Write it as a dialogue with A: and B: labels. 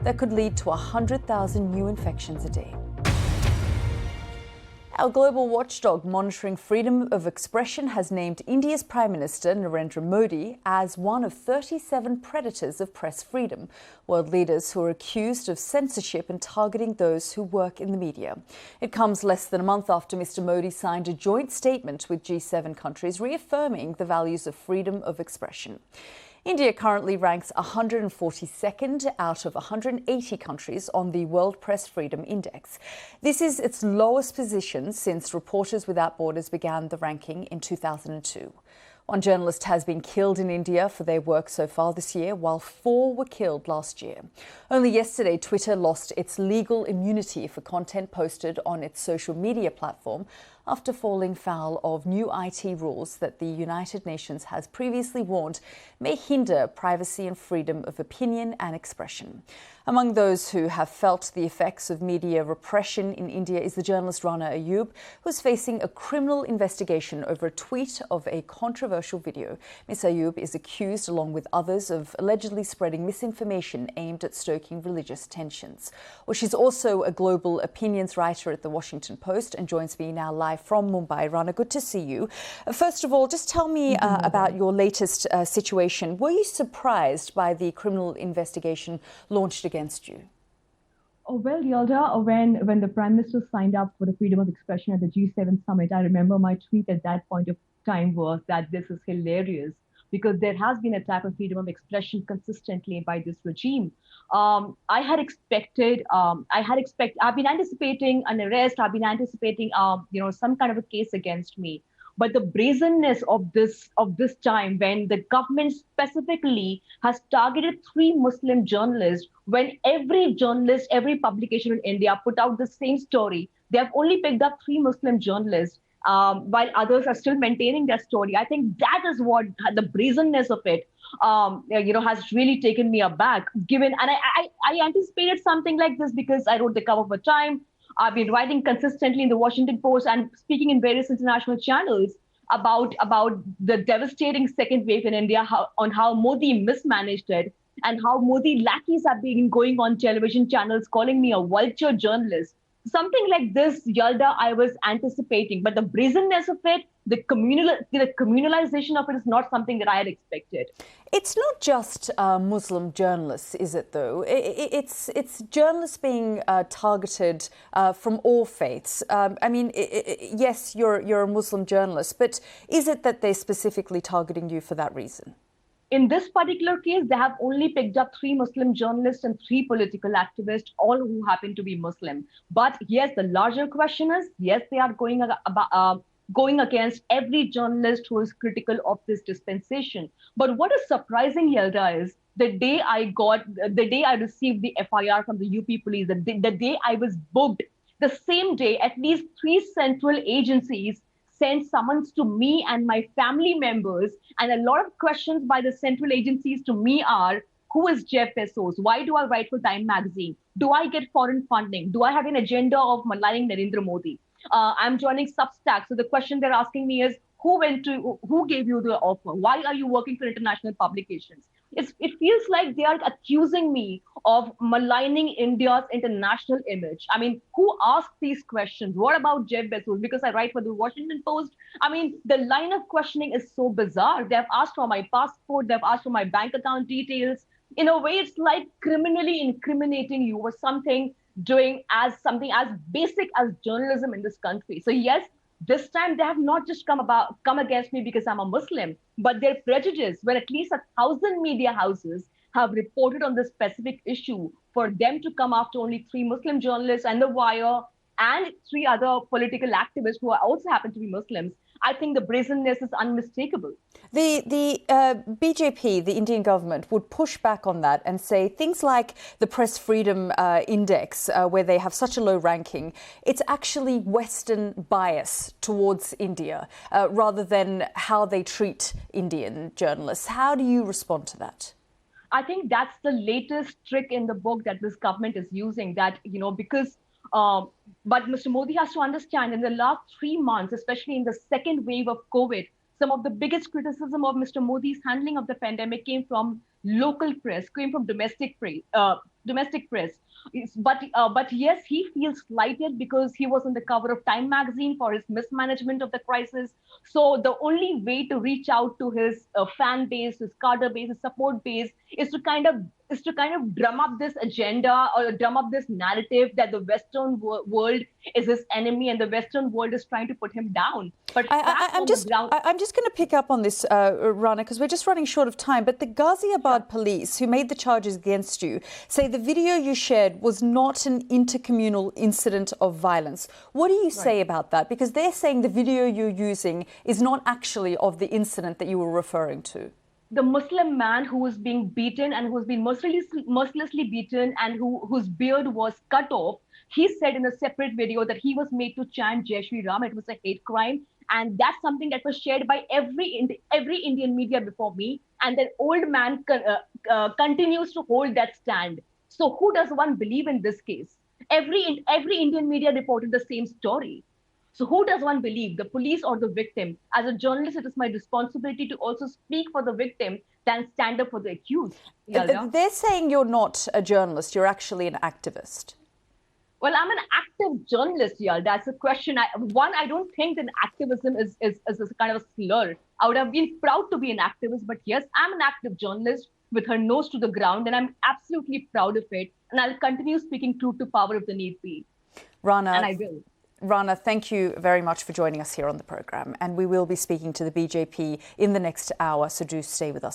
A: that could lead to 100,000 new infections a day. Our global watchdog monitoring freedom of expression has named India's Prime Minister Narendra Modi as one of 37 predators of press freedom, world leaders who are accused of censorship and targeting those who work in the media. It comes less than a month after Mr. Modi signed a joint statement with G7 countries reaffirming the values of freedom of expression. India currently ranks 142nd out of 180 countries on the World Press Freedom Index. This is its lowest position since Reporters Without Borders began the ranking in 2002. One journalist has been killed in India for their work so far this year, while 4 were killed last year. Only yesterday, Twitter lost its legal immunity for content posted on its social media platform after falling foul of new IT rules that the United Nations has previously warned may hinder privacy and freedom of opinion and expression. Among those who have felt the effects of media repression in India is the journalist Rana Ayyub, who is facing a criminal investigation over a tweet of a controversial video. Ms. Ayyub is accused, along with others, of allegedly spreading misinformation aimed at stoking religious tensions. Well, she's also a global opinions writer at The Washington Post and joins me now live from Mumbai. Rana, good to see you. First of all, just tell me about your latest situation. Were you surprised by the criminal investigation launched against you?
B: Oh, well, Yalda, when the Prime Minister signed up for the freedom of expression at the G7 summit, I remember my tweet at that point of time was that this is hilarious because there has been attack on freedom of expression consistently by this regime. I've been anticipating an arrest. I've been anticipating, some kind of a case against me. But the brazenness of this time, when the government specifically has targeted 3 Muslim journalists, when every journalist, every publication in India put out the same story, they have only picked up 3 Muslim journalists, while others are still maintaining their story. I think that is what the brazenness of it, has really taken me aback. I anticipated something like this because I wrote the cover for Time. I've been writing consistently in the Washington Post and speaking in various international channels about the devastating second wave in India, how Modi mismanaged it, and how Modi lackeys have been going on television channels calling me a vulture journalist. Something like this, Yalda, I was anticipating, but the brazenness of it, the communalization of it is not something that I had expected.
A: It's not just Muslim journalists, is it, though? It's journalists being targeted from all faiths. Yes, you're a Muslim journalist, but is it that they're specifically targeting you for that reason?
B: In this particular case, they have only picked up 3 Muslim journalists and 3 political activists, all who happen to be Muslim. But yes, the larger question is, yes, they are going against every journalist who is critical of this dispensation. But what is surprising, Yelda, is the day I received the FIR from the UP police, the day I was booked, the same day, at least 3 central agencies sent summons to me and my family members. And a lot of questions by the central agencies to me are, who is Jeff Bezos? Why do I write for Time magazine? Do I get foreign funding? Do I have an agenda of maligning Narendra Modi? I'm joining Substack. So the question they're asking me is, who gave you the offer? Why are you working for international publications? It feels like they are accusing me of maligning India's international image. I mean, who asked these questions? What about Jeff Bezos? Because I write for the Washington Post. I mean, the line of questioning is so bizarre. They've asked for my passport. They've asked for my bank account details. In a way, it's like criminally incriminating you or something as basic as journalism in this country. So yes, this time they have not just come against me because I'm a Muslim, but they're prejudiced when at least 1,000 media houses have reported on this specific issue. For them to come after only 3 Muslim journalists and The Wire and 3 other political activists who also happen to be Muslims, I think the brazenness is unmistakable.
A: The BJP, the Indian government, would push back on that and say things like the Press Freedom Index, where they have such a low ranking, it's actually Western bias towards India rather than how they treat Indian journalists. How do you respond to that?
B: I think that's the latest trick in the book that this government is using, that, but Mr. Modi has to understand in the last 3 months, especially in the second wave of COVID, some of the biggest criticism of Mr. Modi's handling of the pandemic came from local press, came from domestic domestic press. But yes, he feels slighted because he was on the cover of Time magazine for his mismanagement of the crisis. So the only way to reach out to his fan base, his cadre base, his support base, is to kind of drum up this agenda or drum up this narrative that the Western world is his enemy and the Western world is trying to put him down. But
A: I'm just going to pick up on this, Rana, because we're just running short of time. But the Ghaziabad police, who made the charges against you, say the video you shared was not an intercommunal incident of violence. What do you say about that? Because they're saying the video you're using is not actually of the incident that you were referring to.
B: The Muslim man who was being beaten and who was being mercilessly beaten and whose beard was cut off, he said in a separate video that he was made to chant Jai Shri Ram. It was a hate crime. And that's something that was shared by every Indian media before me. And that old man continues to hold that stand. So who does one believe in this case? Every Indian media reported the same story. So who does one believe, the police or the victim? As a journalist, it is my responsibility to also speak for the victim than stand up for the accused.
A: They're saying you're not a journalist, you're actually an activist.
B: Well, I'm an active journalist, That's a question. I don't think that activism is a kind of a slur. I would have been proud to be an activist, but yes, I'm an active journalist with her nose to the ground, and I'm absolutely proud of it. And I'll continue speaking truth to power if the need be.
A: Rana,
B: and I will.
A: Rana, thank you very much for joining us here on the programme. And we will be speaking to the BJP in the next hour, so do stay with us.